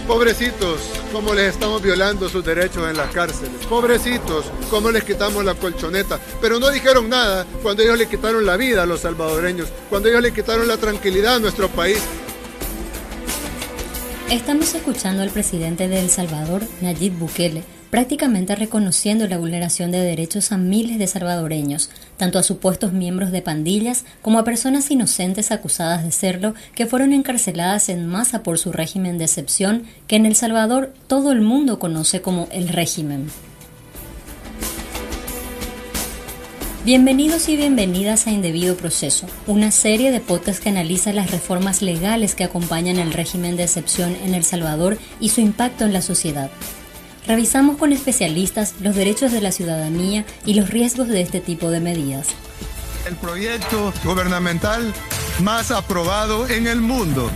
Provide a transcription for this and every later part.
Pobrecitos, cómo les estamos violando sus derechos en las cárceles. Pobrecitos, cómo les quitamos la colchoneta. Pero no dijeron nada cuando ellos le quitaron la vida a los salvadoreños, cuando ellos le quitaron la tranquilidad a nuestro país. Estamos escuchando al presidente de El Salvador, Nayib Bukele, prácticamente reconociendo la vulneración de derechos a miles de salvadoreños, tanto a supuestos miembros de pandillas como a personas inocentes acusadas de serlo que fueron encarceladas en masa por su régimen de excepción que en El Salvador todo el mundo conoce como el régimen. Bienvenidos y bienvenidas a Indebido Proceso, una serie de podcasts que analiza las reformas legales que acompañan el régimen de excepción en El Salvador y su impacto en la sociedad. Revisamos con especialistas los derechos de la ciudadanía y los riesgos de este tipo de medidas. El proyecto gubernamental más aprobado en el mundo.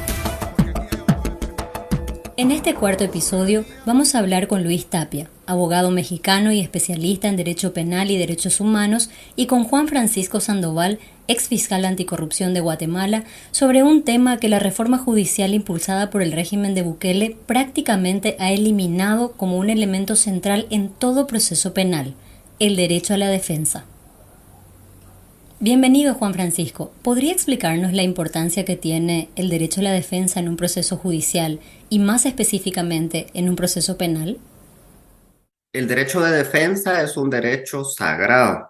En este cuarto episodio vamos a hablar con Luis Tapia, abogado mexicano y especialista en Derecho Penal y Derechos Humanos, y con Juan Francisco Sandoval, ex fiscal anticorrupción de Guatemala, sobre un tema que la reforma judicial impulsada por el régimen de Bukele prácticamente ha eliminado como un elemento central en todo proceso penal, el derecho a la defensa. Bienvenido, Juan Francisco. ¿Podría explicarnos la importancia que tiene el derecho a la defensa en un proceso judicial y más específicamente en un proceso penal? El derecho de defensa es un derecho sagrado.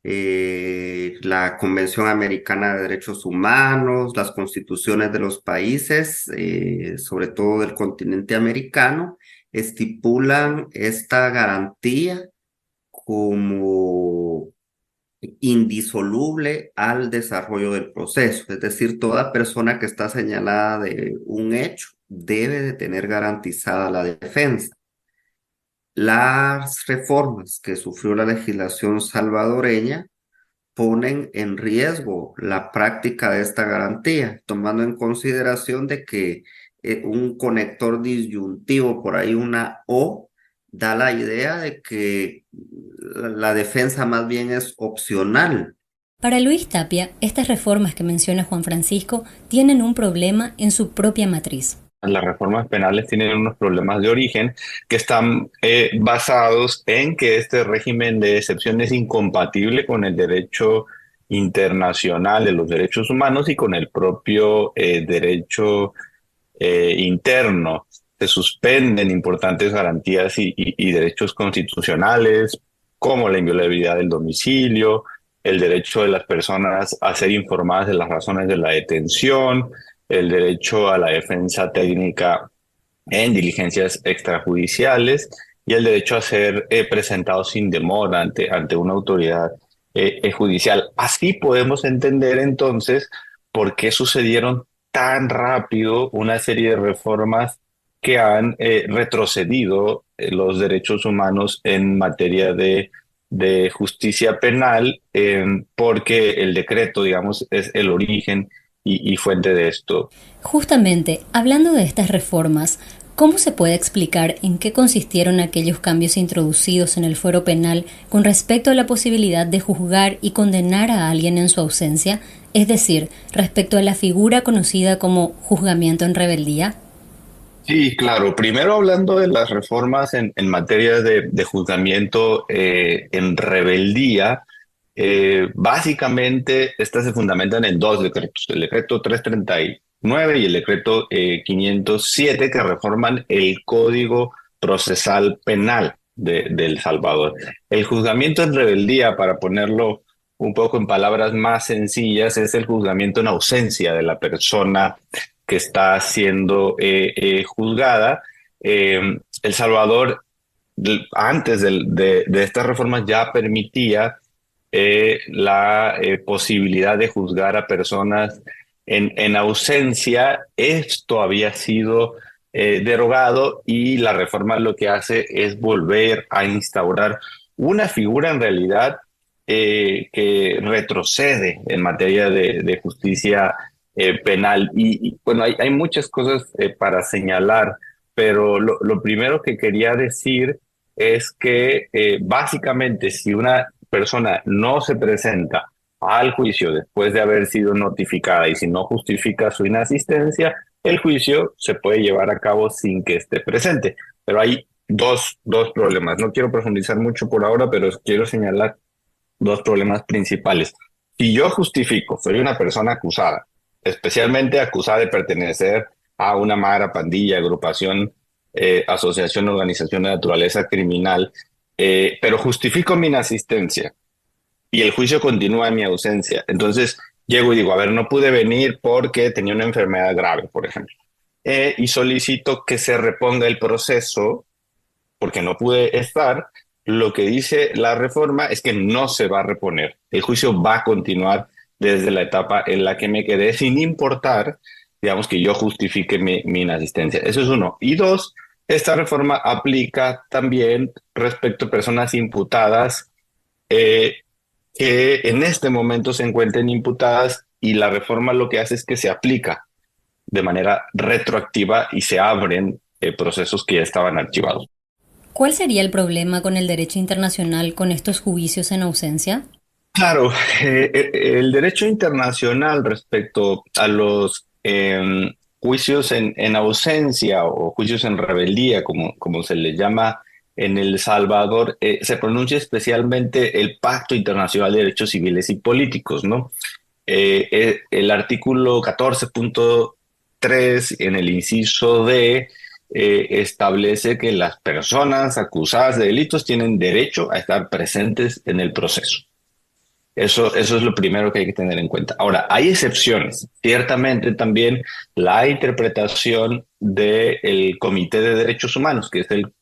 La Convención Americana de Derechos Humanos, las constituciones de los países, sobre todo del continente americano, estipulan esta garantía como indisoluble al desarrollo del proceso. Es decir, toda persona que está señalada de un hecho debe de tener garantizada la defensa. Las reformas que sufrió la legislación salvadoreña ponen en riesgo la práctica de esta garantía, tomando en consideración de que un conector disyuntivo, por ahí una O, da la idea de que la defensa más bien es opcional. Para Luis Tapia, estas reformas que menciona Juan Francisco tienen un problema en su propia matriz. Las reformas penales tienen unos problemas de origen que están basados en que este régimen de excepción es incompatible con el derecho internacional de los derechos humanos y con el propio derecho interno. Se suspenden importantes garantías y derechos constitucionales, como la inviolabilidad del domicilio, el derecho de las personas a ser informadas de las razones de la detención, el derecho a la defensa técnica en diligencias extrajudiciales y el derecho a ser presentado sin demora ante una autoridad judicial. Así podemos entender entonces por qué sucedieron tan rápido una serie de reformas que han retrocedido los derechos humanos en materia de justicia penal, porque el decreto, digamos, es el origen y fuente de esto. Justamente, hablando de estas reformas, ¿cómo se puede explicar en qué consistieron aquellos cambios introducidos en el fuero penal con respecto a la posibilidad de juzgar y condenar a alguien en su ausencia? Es decir, respecto a la figura conocida como juzgamiento en rebeldía. Sí, claro. Primero hablando de las reformas en materia de juzgamiento en rebeldía, básicamente estas se fundamentan en dos decretos, el decreto 339 y el decreto 507, que reforman el Código Procesal Penal de El Salvador. El juzgamiento en rebeldía, para ponerlo un poco en palabras más sencillas, es el juzgamiento en ausencia de la persona que está siendo juzgada. El Salvador, antes de estas reformas, ya permitía la posibilidad de juzgar a personas en ausencia. Esto había sido derogado y la reforma lo que hace es volver a instaurar una figura en realidad que retrocede en materia de justicia penal. Y bueno, hay muchas cosas para señalar, pero lo primero que quería decir es que básicamente si una persona no se presenta al juicio después de haber sido notificada y si no justifica su inasistencia, el juicio se puede llevar a cabo sin que esté presente. Pero hay dos problemas. No quiero profundizar mucho por ahora, pero quiero señalar dos problemas principales. Si yo justifico, soy una persona acusada, especialmente acusada de pertenecer a una mara, pandilla, agrupación, asociación, organización de naturaleza criminal, pero justifico mi inasistencia y el juicio continúa en mi ausencia. Entonces llego y digo, a ver, no pude venir porque tenía una enfermedad grave, por ejemplo, y solicito que se reponga el proceso porque no pude estar. Lo que dice la reforma es que no se va a reponer. El juicio va a continuar desde la etapa en la que me quedé, sin importar, digamos, que yo justifique mi inasistencia. Eso es uno. Y dos, esta reforma aplica también respecto a personas imputadas eh, que en este momento se encuentren imputadas, y la reforma lo que hace es que se aplica de manera retroactiva y se abren procesos que ya estaban archivados. ¿Cuál sería el problema con el derecho internacional con estos juicios en ausencia? Claro, el derecho internacional respecto a los juicios en ausencia o juicios en rebeldía, como se le llama en El Salvador, se pronuncia especialmente el Pacto Internacional de Derechos Civiles y Políticos, ¿no? El artículo 14.3 en el inciso D establece que las personas acusadas de delitos tienen derecho a estar presentes en el proceso. Eso es lo primero que hay que tener en cuenta. Ahora, hay excepciones. Ciertamente también la interpretación del Comité de Derechos Humanos, que es el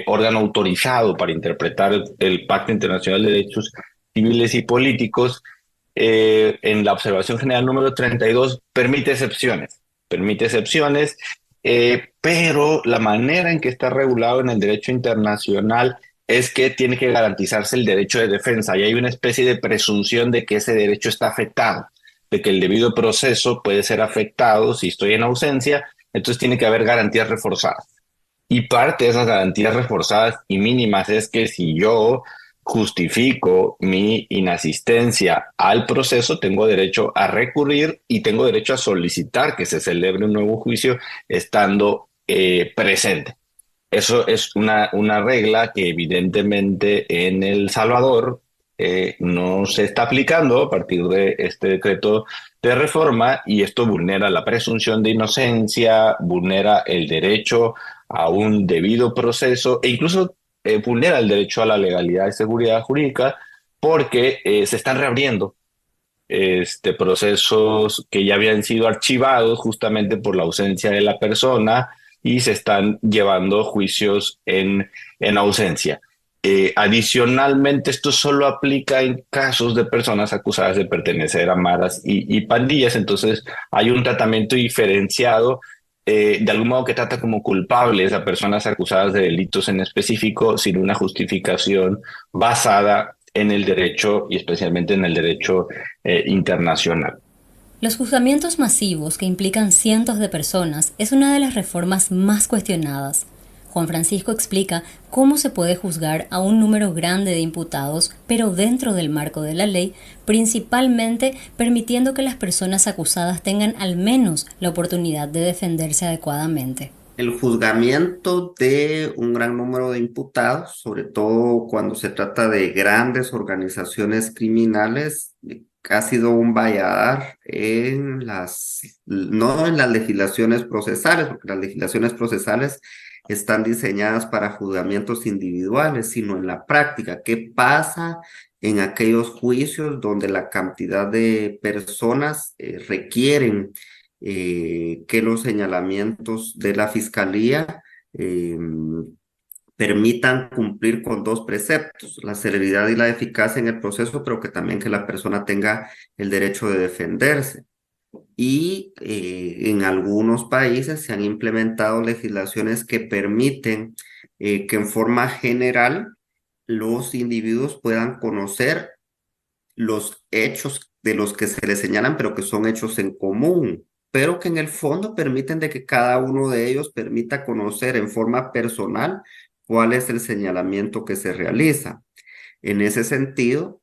órgano autorizado para interpretar el Pacto Internacional de Derechos Civiles y Políticos, en la observación general número 32, permite excepciones. Permite excepciones, pero la manera en que está regulado en el derecho internacional es que tiene que garantizarse el derecho de defensa, y hay una especie de presunción de que ese derecho está afectado, de que el debido proceso puede ser afectado si estoy en ausencia. Entonces tiene que haber garantías reforzadas. Y parte de esas garantías reforzadas y mínimas es que si yo justifico mi inasistencia al proceso, tengo derecho a recurrir y tengo derecho a solicitar que se celebre un nuevo juicio estando presente. Eso es una regla que evidentemente en El Salvador no se está aplicando a partir de este decreto de reforma, y esto vulnera la presunción de inocencia, vulnera el derecho a un debido proceso e incluso vulnera el derecho a la legalidad y seguridad jurídica, porque se están reabriendo procesos que ya habían sido archivados justamente por la ausencia de la persona, y se están llevando juicios en ausencia. Adicionalmente, esto solo aplica en casos de personas acusadas de pertenecer a maras y pandillas. Entonces hay un tratamiento diferenciado, de algún modo que trata como culpables a personas acusadas de delitos en específico, sin una justificación basada en el derecho y especialmente en el derecho internacional. Los juzgamientos masivos que implican cientos de personas es una de las reformas más cuestionadas. Juan Francisco explica cómo se puede juzgar a un número grande de imputados, pero dentro del marco de la ley, principalmente permitiendo que las personas acusadas tengan al menos la oportunidad de defenderse adecuadamente. El juzgamiento de un gran número de imputados, sobre todo cuando se trata de grandes organizaciones criminales, ha sido un valladar no en las legislaciones procesales, porque las legislaciones procesales están diseñadas para juzgamientos individuales, sino en la práctica. ¿Qué pasa en aquellos juicios donde la cantidad de personas requieren que los señalamientos de la fiscalía permitan cumplir con dos preceptos: la celeridad y la eficacia en el proceso, pero que también que la persona tenga el derecho de defenderse? Y en algunos países se han implementado legislaciones que permiten que en forma general los individuos puedan conocer los hechos de los que se les señalan, pero que son hechos en común, pero que en el fondo permiten de que cada uno de ellos permita conocer en forma personal cuál es el señalamiento que se realiza. En ese sentido,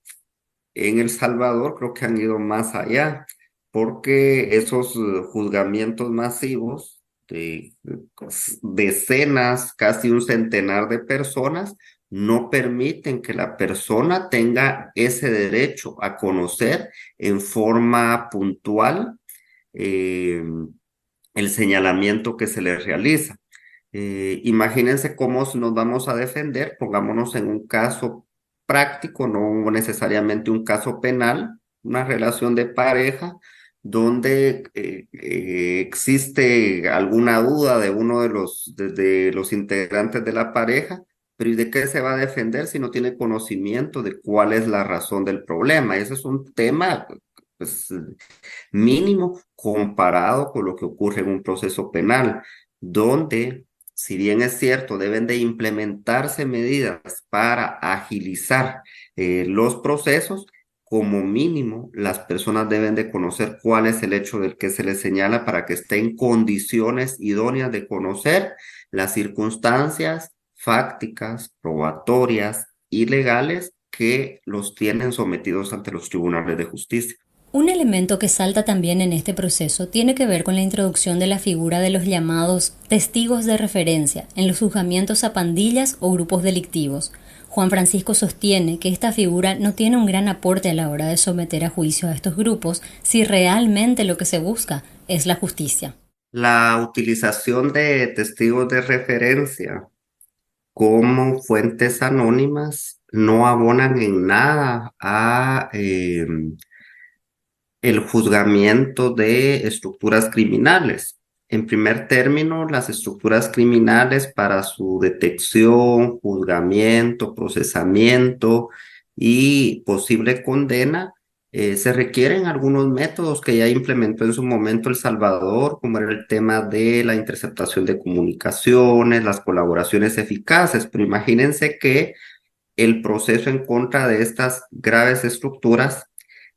en El Salvador creo que han ido más allá. porque esos juzgamientos masivos de decenas, casi un centenar de personas, no permiten que la persona tenga ese derecho a conocer en forma puntual eh, el señalamiento que se le realiza. Imagínense cómo nos vamos a defender, pongámonos en un caso práctico, no necesariamente un caso penal, una relación de pareja donde existe alguna duda de uno de los integrantes de la pareja, pero ¿y de qué se va a defender si no tiene conocimiento de cuál es la razón del problema? Ese es un tema, pues, mínimo comparado con lo que ocurre en un proceso penal, donde, si bien es cierto, deben de implementarse medidas para agilizar los procesos, como mínimo, las personas deben de conocer cuál es el hecho del que se les señala para que esté en condiciones idóneas de conocer las circunstancias fácticas, probatorias y legales que los tienen sometidos ante los tribunales de justicia. Un elemento que salta también en este proceso tiene que ver con la introducción de la figura de los llamados testigos de referencia en los juzgamientos a pandillas o grupos delictivos. Juan Francisco sostiene que esta figura no tiene un gran aporte a la hora de someter a juicio a estos grupos si realmente lo que se busca es la justicia. La utilización de testigos de referencia como fuentes anónimas no abonan en nada a el juzgamiento de estructuras criminales. En primer término, las estructuras criminales para su detección, juzgamiento, procesamiento y posible condena, se requieren algunos métodos que ya implementó en su momento El Salvador, como era el tema de la interceptación de comunicaciones, las colaboraciones eficaces, pero imagínense que el proceso en contra de estas graves estructuras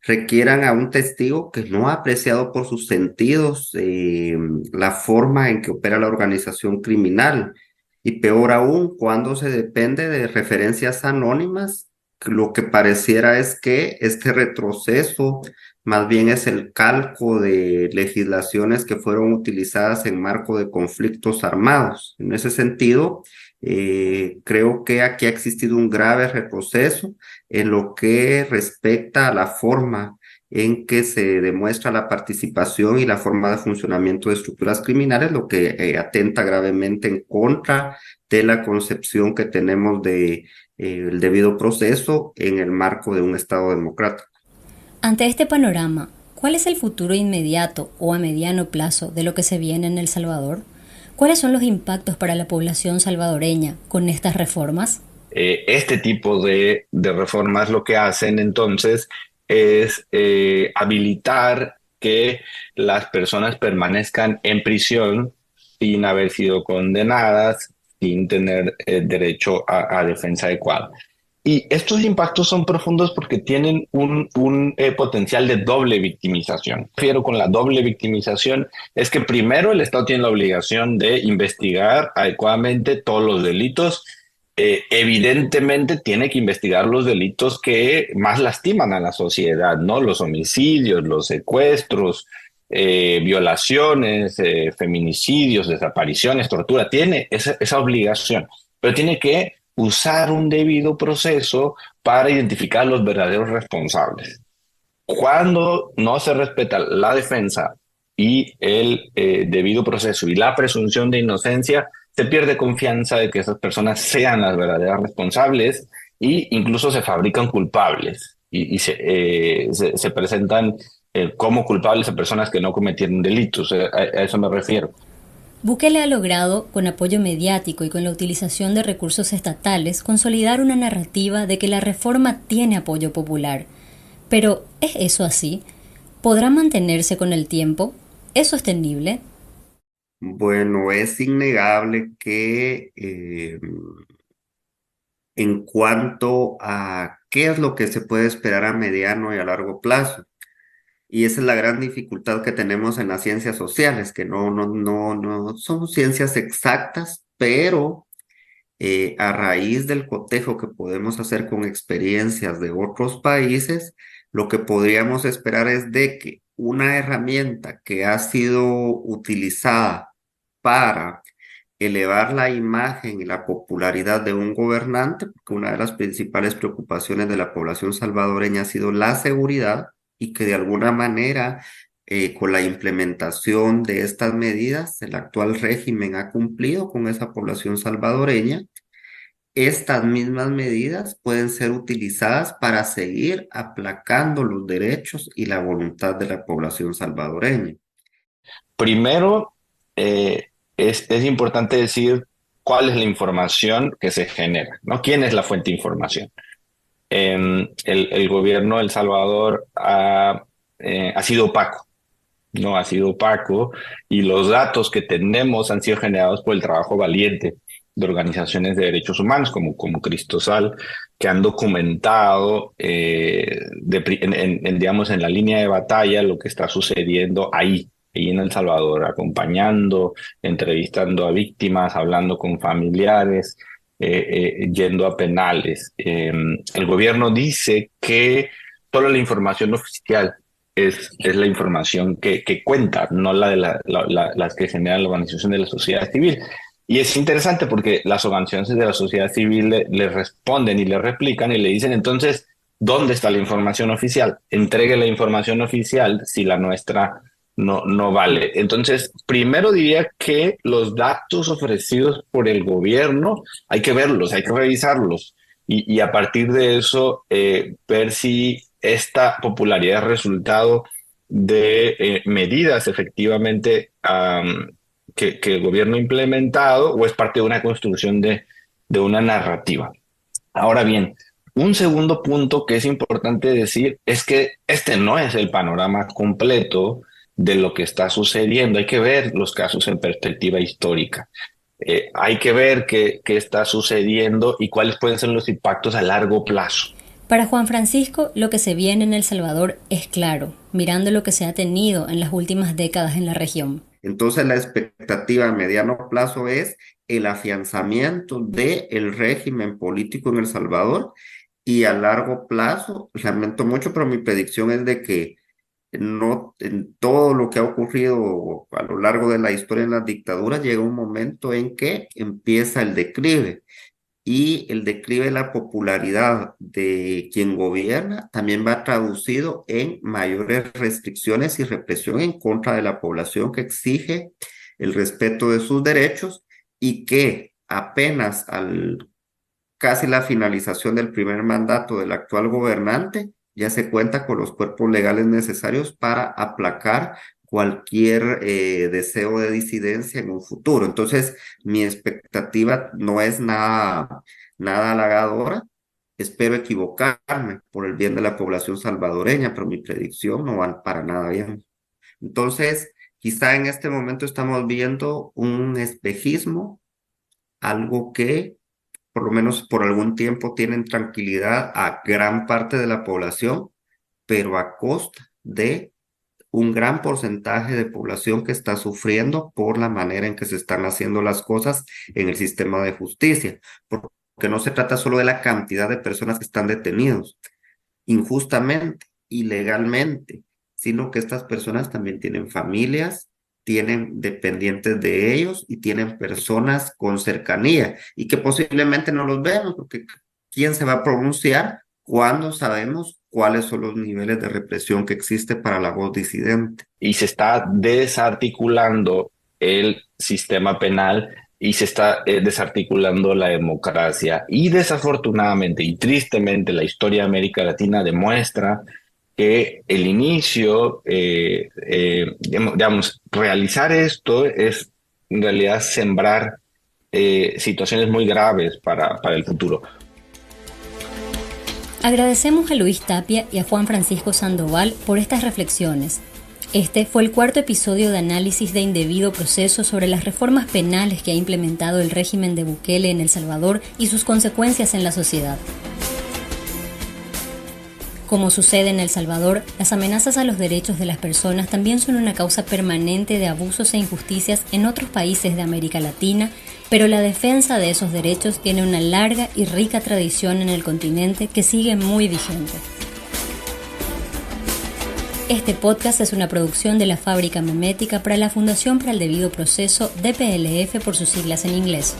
requieran a un testigo que no ha apreciado por sus sentidos la forma en que opera la organización criminal. Y peor aún, cuando se depende de referencias anónimas, lo que pareciera es que este retroceso más bien es el calco de legislaciones que fueron utilizadas en marco de conflictos armados. En ese sentido, creo que aquí ha existido un grave retroceso en lo que respecta a la forma en que se demuestra la participación y la forma de funcionamiento de estructuras criminales, lo que atenta gravemente en contra de la concepción que tenemos de el debido proceso en el marco de un Estado democrático. Ante este panorama, ¿cuál es el futuro inmediato o a mediano plazo de lo que se viene en El Salvador? ¿Cuáles son los impactos para la población salvadoreña con estas reformas? Este tipo de reformas lo que hacen entonces es habilitar que las personas permanezcan en prisión sin haber sido condenadas, sin tener derecho a defensa adecuada. Y estos impactos son profundos porque tienen un potencial de doble victimización. Refiero con la doble victimización es que primero el Estado tiene la obligación de investigar adecuadamente todos los delitos. Evidentemente tiene que investigar los delitos que más lastiman a la sociedad, ¿no? Los homicidios, los secuestros, violaciones, feminicidios, desapariciones, tortura. Tiene esa obligación, pero tiene que usar un debido proceso para identificar los verdaderos responsables. Cuando no se respeta la defensa y el debido proceso y la presunción de inocencia, se pierde confianza de que esas personas sean las verdaderas responsables e incluso se fabrican culpables y se presentan como culpables a personas que no cometieron delitos. A eso me refiero. Bukele ha logrado, con apoyo mediático y con la utilización de recursos estatales, consolidar una narrativa de que la reforma tiene apoyo popular. Pero, ¿es eso así? ¿Podrá mantenerse con el tiempo? ¿Es sostenible? Bueno, es innegable que en cuanto a qué es lo que se puede esperar a mediano y a largo plazo, y esa es la gran dificultad que tenemos en las ciencias sociales, que no son ciencias exactas, pero a raíz del cotejo que podemos hacer con experiencias de otros países, lo que podríamos esperar es de que una herramienta que ha sido utilizada para elevar la imagen y la popularidad de un gobernante, porque una de las principales preocupaciones de la población salvadoreña ha sido la seguridad y que de alguna manera con la implementación de estas medidas el actual régimen ha cumplido con esa población salvadoreña. Estas mismas medidas pueden ser utilizadas para seguir aplacando los derechos y la voluntad de la población salvadoreña. Primero, es importante decir cuál es la información que se genera, ¿no? ¿Quién es la fuente de información? El gobierno de El Salvador ha sido opaco, ¿no? Ha sido opaco y los datos que tenemos han sido generados por el trabajo valiente de organizaciones de derechos humanos como Cristosal, que han documentado, digamos, en la línea de batalla lo que está sucediendo ahí en El Salvador, acompañando, entrevistando a víctimas, hablando con familiares, yendo a penales. El gobierno dice que solo la información oficial es la información que cuenta, no la de las que genera la organización de la sociedad civil. Y es interesante porque las organizaciones de la sociedad civil le responden y le replican y le dicen, entonces, ¿dónde está la información oficial? Entregue la información oficial si la nuestra no vale. Entonces, primero diría que los datos ofrecidos por el gobierno hay que verlos, hay que revisarlos y a partir de eso ver si esta popularidad es resultado de medidas efectivamente que el gobierno ha implementado o es parte de una construcción de una narrativa. Ahora bien, un segundo punto que es importante decir es que este no es el panorama completo de lo que está sucediendo. Hay que ver los casos en perspectiva histórica. Hay que ver qué está sucediendo y cuáles pueden ser los impactos a largo plazo. Para Juan Francisco, lo que se viene en El Salvador es claro, mirando lo que se ha tenido en las últimas décadas en la región. Entonces la expectativa a mediano plazo es el afianzamiento del régimen político en El Salvador y a largo plazo, lamento mucho, pero mi predicción es de que no en todo lo que ha ocurrido a lo largo de la historia en las dictaduras llega un momento en que empieza el declive y el declive de la popularidad de quien gobierna también va traducido en mayores restricciones y represión en contra de la población que exige el respeto de sus derechos y que apenas casi la finalización del primer mandato del actual gobernante ya se cuenta con los cuerpos legales necesarios para aplacar cualquier deseo de disidencia en un futuro. Entonces, mi expectativa no es nada halagadora. Espero equivocarme por el bien de la población salvadoreña, pero mi predicción no va para nada bien. Entonces, quizá en este momento estamos viendo un espejismo, algo que por lo menos por algún tiempo tienen tranquilidad a gran parte de la población, pero a costa de un gran porcentaje de población que está sufriendo por la manera en que se están haciendo las cosas en el sistema de justicia, porque no se trata solo de la cantidad de personas que están detenidos injustamente, ilegalmente, sino que estas personas también tienen familias, tienen dependientes de ellos y tienen personas con cercanía y que posiblemente no los vemos porque ¿quién se va a pronunciar cuando sabemos cuáles son los niveles de represión que existe para la voz disidente? Y se está desarticulando el sistema penal y se está desarticulando la democracia y desafortunadamente y tristemente la historia de América Latina demuestra que el inicio, digamos, realizar esto es en realidad sembrar situaciones muy graves para el futuro. Agradecemos a Luis Tapia y a Juan Francisco Sandoval por estas reflexiones. Este fue el cuarto episodio de análisis de indebido proceso sobre las reformas penales que ha implementado el régimen de Bukele en El Salvador y sus consecuencias en la sociedad. Como sucede en El Salvador, las amenazas a los derechos de las personas también son una causa permanente de abusos e injusticias en otros países de América Latina, pero la defensa de esos derechos tiene una larga y rica tradición en el continente que sigue muy vigente. Este podcast es una producción de la Fábrica Memética para la Fundación para el Debido Proceso, DPLF por sus siglas en inglés.